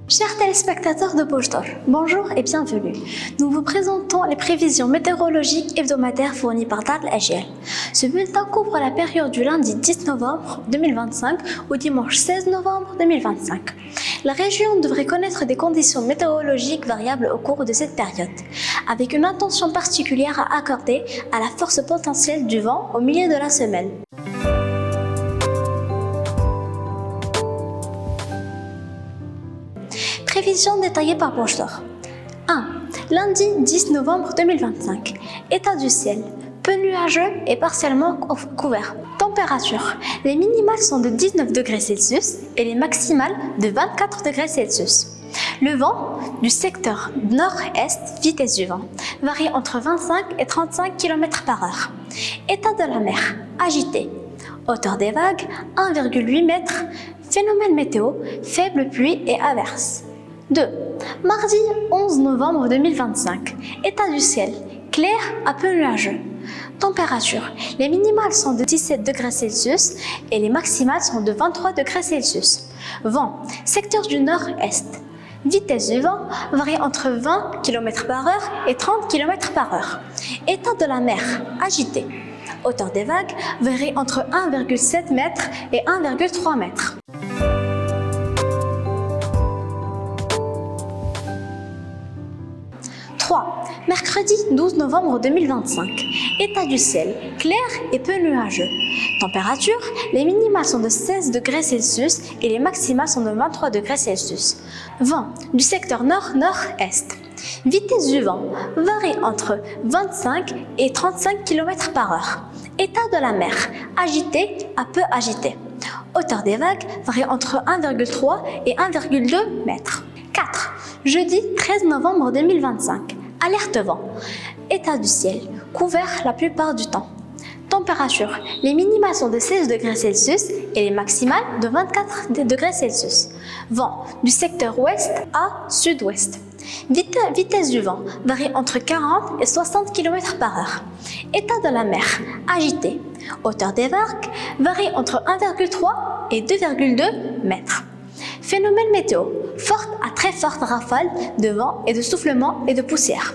Chers téléspectateurs de Bojtor, bonjour et bienvenue. Nous vous présentons les prévisions météorologiques hebdomadaires fournies par Dar al-Ajyal. Ce bulletin couvre la période du lundi 10 novembre 2025 au dimanche 16 novembre 2025. La région devrait connaître des conditions météorologiques variables au cours de cette période, avec une attention particulière à accorder à la force potentielle du vent au milieu de la semaine. Prévisions détaillées par Bojtor. 1. Lundi 10 novembre 2025. État du ciel. Peu nuageux et partiellement couvert. Température. Les minimales sont de 19 degrés Celsius et les maximales de 24 degrés Celsius. Le vent du secteur nord-est, vitesse du vent, varie entre 25 et 35 km/h. État de la mer. Agité. Hauteur des vagues, 1,8 m. Phénomène météo, faible pluie et averse. 2. Mardi 11 novembre 2025. État du ciel. Clair à peu nuageux. Température. Les minimales sont de 17 degrés Celsius et les maximales sont de 23 degrés Celsius. Vent. Secteur du nord-est. Vitesse du vent varie entre 20 km/h et 30 km/h. État de la mer. Agité. Hauteur des vagues varie entre 1,7 m et 1,3 m. 3. Mercredi 12 novembre 2025. État du ciel, clair et peu nuageux. Température, les minimales sont de 16 degrés Celsius et les maximales sont de 23 degrés Celsius. Vent du secteur nord-nord-est. Vitesse du vent varie entre 25 et 35 km/h. État de la mer, agité à peu agité. Hauteur des vagues varie entre 1,3 et 1,2 m. 4. Jeudi 13 novembre 2025. Alerte vent. État du ciel. Couvert la plupart du temps. Température. Les minimales sont de 16 degrés Celsius et les maximales de 24 degrés Celsius. Vent du secteur ouest à sud-ouest. Vitesse du vent varie entre 40 et 60 km/h. État de la mer. Agité. Hauteur des vagues varie entre 1,3 et 2,2 m. Phénomène météo. Forte à très forte rafale de vent et de soufflement et de poussière.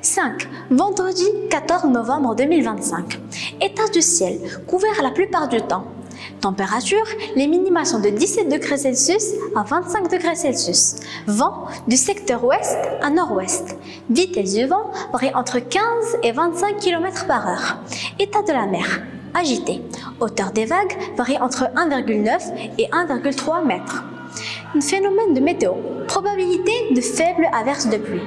5. Vendredi 14 novembre 2025. État du ciel. Couvert la plupart du temps. Température. Les minimales sont de 17 degrés Celsius à 25 degrés Celsius. Vent du secteur ouest à nord-ouest. Vitesse du vent varie entre 15 et 25 km/h. État de la mer. Agité. Hauteur des vagues varie entre 1,9 et 1,3 m. Phénomène de météo. Probabilité de faibles averses de pluie.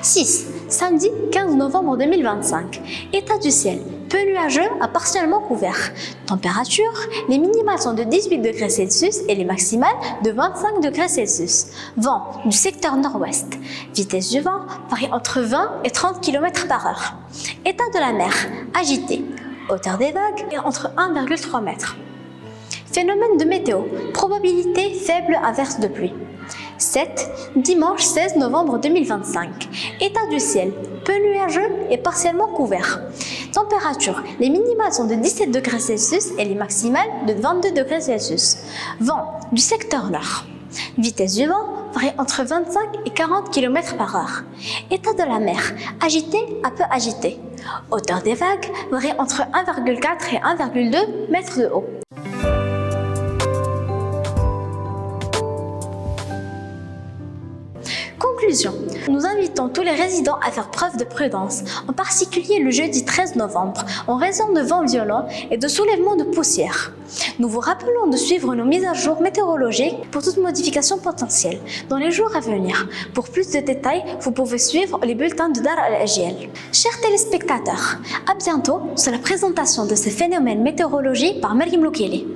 « 6. Samedi 15 novembre 2025. État du ciel. Peu nuageux à partiellement couvert. Température. Les minimales sont de 18 degrés Celsius et les maximales de 25 degrés Celsius. Vent du secteur nord-ouest. Vitesse du vent varie entre 20 et 30 km/h. État de la mer. Agité. Hauteur des vagues est entre 1,3 m. Phénomène de météo. Probabilité faible averse de pluie. 7. Dimanche 16 novembre 2025. État du ciel. Peu nuageux et partiellement couvert. Température. Les minimales sont de 17 degrés Celsius et les maximales de 22 degrés Celsius. Vent du secteur nord. Vitesse du vent varie entre 25 et 40 km/h. État de la mer. Agité à peu agité. Hauteur des vagues varie entre 1,4 et 1,2 m de haut. Conclusion. Nous invitons tous les résidents à faire preuve de prudence, en particulier le jeudi 13 novembre, en raison de vents violents et de soulèvements de poussière. Nous vous rappelons de suivre nos mises à jour météorologiques pour toute modification potentielle dans les jours à venir. Pour plus de détails, vous pouvez suivre les bulletins de Dar al-Ajyal. Chers téléspectateurs, à bientôt sur la présentation de ces phénomènes météorologiques par Mariam Loukeli.